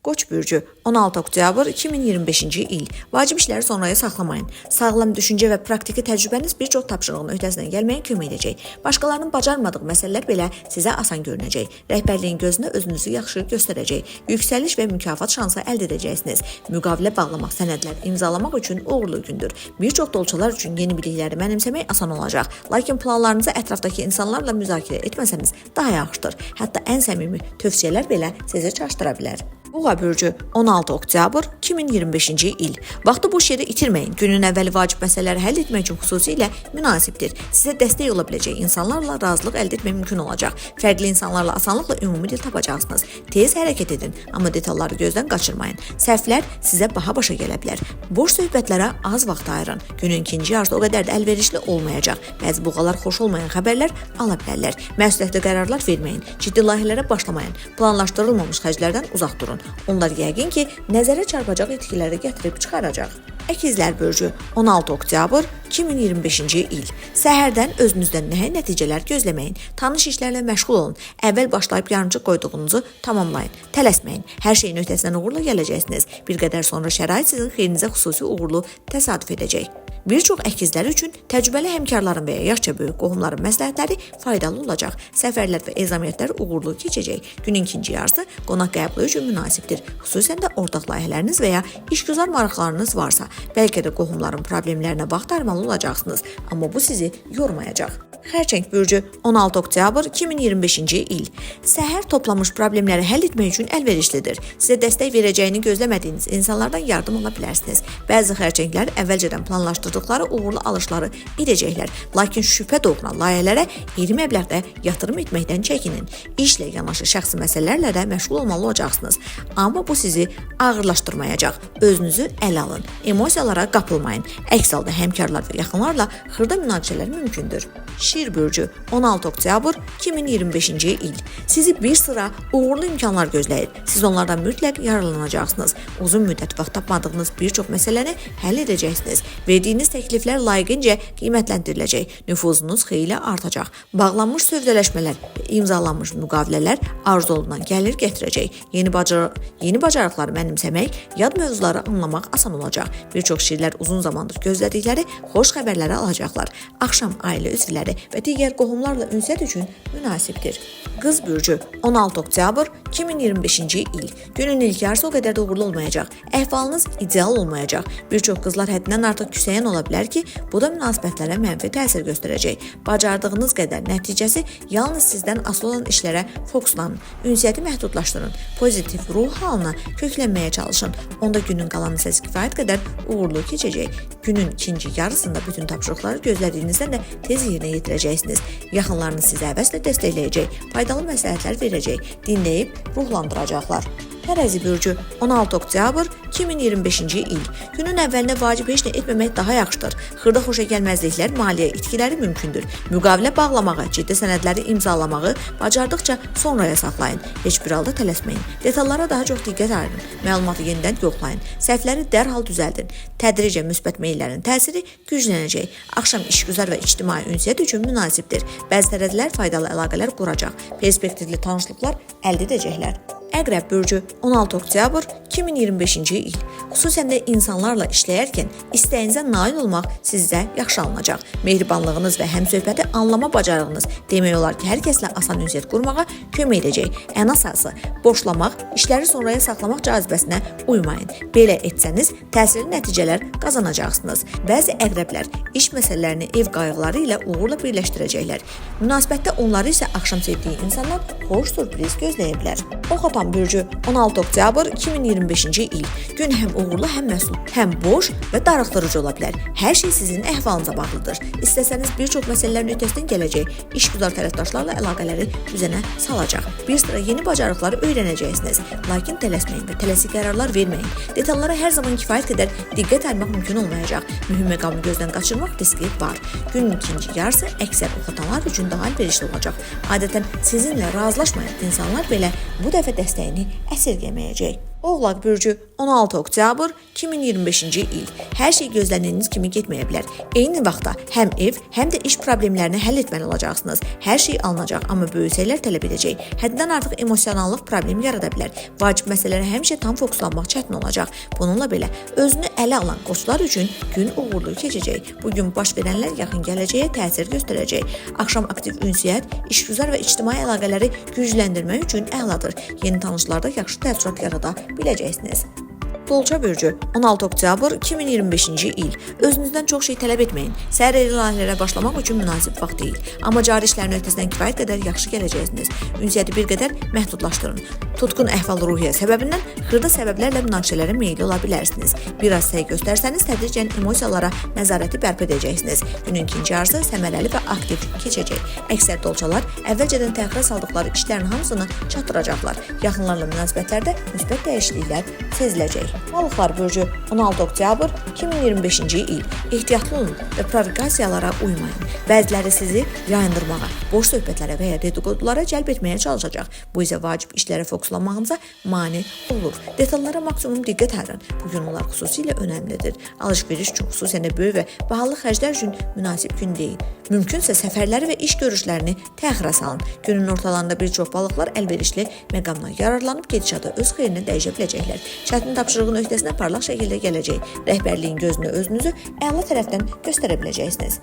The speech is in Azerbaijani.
Qoç bürcü 16 oktyabr 2025-ci il. Vacib işləri sonraya saxlamayın. Sağlam düşüncə və praktiki təcrübəniz bir çox tapşırığın öhdəsindən gəlməyə kömək edəcək. Başqalarının bacarmadığı məsələlər belə sizə asan görünəcək. Rəhbərliyin gözünə özünüzü yaxşı göstərəcək. Yüksəliş və mükafat şansı əldə edəcəksiniz. Müqavilə bağlamaq, sənədlər imzalamaq üçün uğurlu gündür. Bir çox dolçalar üçün yeni bilikləri mənimsəmək asan olacaq. Lakin planlarınızı ətrafdakı insanlarla müzakirə etməsəniz daha yaxşıdır. Hətta ən səmimi tövsiyələr belə sizi çaşdıra bilər. Boğa bürcü 16 oktyabr 2025-ci il. Vaxtı boş yerə itirməyin. Günün əvvəli vacib məsələləri həll etmək üçün xüsusilə münasibdir. Sizə dəstək ola biləcək insanlarla razılıq əldə etmək mümkün olacaq. Fərqli insanlarla asanlıqla ümumi dil tapacaqsınız. Tez hərəkət edin, amma detalları gözdən qaçırmayın. Səhvlər sizə baha başa gələ bilər. Boş söhbətlərə az vaxt ayırın. Günün ikinci yarısı o qədər də əlverişli olmayacaq. Bəzi boğalar xoş olmayan xəbərlər ala bilərlər. Məsuliyyətli qərarlar verməyin. Ciddi layihələrə başlamayın. Planlaşdırılmamış xərclərdən uzaq durun. Onlar yəqin ki, nəzərə çarpacaq etkiləri gətirib çıxaracaq. Əkizlər bürcü 16 oktyabr 2025-ci il. Səhərdən özünüzdən nəhəng nəticələr gözləməyin. Tanış işlərlə məşğul olun. Əvvəl başlayıb yarımçıq qoyduğunuzu tamamlayın. Tələsməyin. Hər şeyin öhdəsindən uğurla gələcəksiniz. Bir qədər sonra şərait sizin xeyrinizə xüsusi uğurlu təsadüf edəcək. Bir çox əkizlər üçün təcrübəli həmkarların və ya yaşca böyük qohumların məsləhətləri faydalı olacaq. Səfərlər və ezamiyyətlər uğurlu keçəcək. Günün ikinci yarısı qonaq qəbulu üçün münasibdir. Xüsusən də ortaq layihələriniz və ya işgüzar maraqlarınız varsa, bəlkə də qohumların problemlərinə vaxt ayırmalı olacaqsınız, amma bu sizi yormayacaq. Xərçəng bürcü 16 oktyabr 2025-ci il. Səhər toplamış problemləri həll etmək üçün əlverişlidir. Sizə dəstək verəcəyini gözləmədiyiniz insanlardan yardım ala bilərsiniz. Bəzi xərçənglər əvvəlcədən planlaşdırdıqları uğurlu alışları edəcəklər. Lakin şübhə doğuran layihələrə iri məbləğdə yatırım etməkdən çəkinin. İşlə yanaşı şəxsi məsələlərlə də məşğul olmalı olacaqsınız. Amma bu sizi ağırlaşdırmayacaq. Özünüzü ələ alın. Emosiyalara qapılmayın. Əks halda həmkarlar və yaxınlarla xırda münaqişələr mümkündür. Şir bürcü 16 oktyabr 2025-ci il. Sizi bir sıra uğurlu imkanlar gözləyir. Siz onlardan mütləq yararlanacaqsınız. Uzun müddət vaxt tapmadığınız bir çox məsələni həll edəcəksiniz. Verdiyiniz təkliflər layiqincə qiymətləndiriləcək. Nüfuzunuz xeyli artacaq. Bağlanmış sövdələşmələr və imzalanmış müqavilələr arzu olunan gəlir gətirəcək. Yeni bacarıqları mənimsəmək, yad mövzuları anlamaq asan olacaq. Bir çox şirlər uzun zamandır gözlədikləri xoş xəbərləri alacaqlar. Axşam ailə üzvləri və digər qohumlarla ünsiyyət üçün münasibdir. Qız bürcü 16 oktyabr 2025-ci il. Günün ilk yarısı o qədər də uğurlu olmayacaq. Əhvalınız ideal olmayacaq. Bir çox qızlar həddindən artıq küsəyən ola bilər ki, bu da münasibətlərə mənfi təsir göstərəcək. Bacardığınız qədər nəticəsi yalnız sizdən asılı olan işlərə fokuslanın. Ünsiyyəti məhdudlaşdırın. Pozitiv ruh halına köklənməyə çalışın. Onda günün qalanı isə kifayət qədər uğurlu keçəcək. Günün ikinci yarısında bütün tapşırıqları gözlədiyinizdən də tez yerinə yetirəcəksiniz. Yaxınlarınız sizi həvəslə dəstəkləyəcək, faydalı məsləhətlər verəcək, dinləyib ruhlandıracaqlar. Tərəzi bürcü 16 oktyabr 2025-ci il. Günün əvvəlinə vacib heç nə etməmək daha yaxşıdır. Xırda xoşagəlməzliklər, maliyyə itkiləri mümkündür. Müqavilə bağlamağı, ciddi sənədləri imzalamağı bacardıqca sonraya saxlayın. Heç bir halda tələsməyin. Detallara daha çox diqqət ayırın. Məlumatı yenidən yoxlayın. Səhvləri dərhal düzəldin. Tədricə müsbət meyllərin təsiri güclənəcək. Axşam işgüzar və ictimai ünsiyyət üçün münasibdir. Bəzi tərəzilər faydalı əlaqələr quracaq. Perspektivli tanışlıqlar əldə edəcəklər. Əqrəb bürcü 16 oktyabr 2025-ci il. Xüsusən də insanlarla işləyərkən istəyinizə nail olmaq sizə yaxşı alınacaq. Mehribanlığınız və həmsöhbəti anlama bacarığınız demək olar ki, hər kəslə asan ünsiyyət qurmağa kömək edəcək. Ən əsası, boşlamaq, işləri sonraya saxlamaq cazibəsinə uymayın. Belə etsəniz, təsirli nəticələr qazanacaqsınız. Bəzi əqrəblər iş məsələlərini ev qayğıları ilə uğurla birləşdirəcəklər. Münasibətdə onları isə axşam sevdiyi insanlar xoş sürpriz gözləyə bilər. Oxatan bürcü 16 oktyabr 2025-ci il. Gün həm uğurlu, həm məsul, həm boş və darıxdırıcı ola bilər. Hər şey sizin əhvalınıza bağlıdır. İstəsəniz bir çox məsələlərin öhdəsindən gələcək. İşgüzar tərəfdaşlarla əlaqələri düzənə salacaq. Bir sıra yeni bacarıqları öyrənəcəksiniz. Lakin tələsməyin və tələsik qərarlar verməyin. Detallara hər zaman kifayət qədər diqqət ayırmaq mümkün olmayacaq. Mühüm məqamı gözdən qaçırmaq riski var. Günün ikinci yarısı əksər oxatanlar üçün daha əlverişli olacaq. Adətən sizinlə razılaşmayan insanlar belə bu dəfə dəstəyini əsirgəməyəcək. Oğlaq bürcü 16 oktyabr 2025-ci il. Hər şey gözləndiyiniz kimi getməyə bilər. Eyni vaxtda həm ev, həm də iş problemlərini həll etməli olacaqsınız. Hər şey alınacaq, amma böyük şeylər tələb edəcək. Həddən artıq emosionallıq problem yarada bilər. Vacib məsələlərə həmişə tam fokuslanmaq çətin olacaq. Bununla belə özünü ələ alan qoçlar üçün gün uğurlu keçəcək. Bu gün baş verənlər yaxın gələcəyə təsir göstərəcək. Axşam aktiv ünsiyyət, işgüzar və ictimai əlaqələri gücləndirmək üçün əladır. Yeni tanışlarda yaxşı təəssürat yarada biləcəksiniz. Dolça bürcü 16 oktyabr 2025-ci il. Özünüzdən çox şey tələb etməyin. Səhər layihələrə başlamaq üçün münasib vaxt deyil. Amma cari işlərin öhdəsindən kifayət qədər yaxşı gələcəksiniz. Ünsiyyəti bir qədər məhdudlaşdırın. Tutqun əhval-ruhiyyə səbəbindən xırda səbəblərlə münaqişələrə meyilli ola bilərsiniz. Biraz səy göstərsəniz tədricən emosiyalara nəzarəti bərpa edəcəksiniz. Günün ikinci yarısı səmərəli və aktiv keçəcək. Əksər dolçalar əvvəlcədən təxirə saldıqları işlərin hamısını çatdıracaqlar. Yaxınlarla münasibətlərdə müsbət dəyişikliklər seziləcək. Balıqlar bürcü 16 oktyabr 2025-ci il. Ehtiyatlı olun və provokasiyalara uymayın. Bəziləri sizi yayındırmağa, boş söhbətlərə və ya dedikodulara cəlb etməyə çalışacaq. Bu isə vacib işlərə fokuslanmağınıza mane olur. Detallara maksimum diqqət ayırın. Bu gün onlar xüsusilə önəmlidir. Alış-veriş üçün, xüsusən də böyük və bahalı xərclər üçün münasib gün deyil. Mümkünsə səfərləri və iş görüşlərini təxirə salın. Günün ortalarında bir çox balıqlar əlverişli məqamdan yararlanıb gedişatı öz xeyrinə dəyişə biləcəklər. Çətin tapşırığın öhdəsinə parlaq şəkildə gələcək. Rəhbərliyin gözünə özünüzü əla tərəfdən göstərə biləcəksiniz.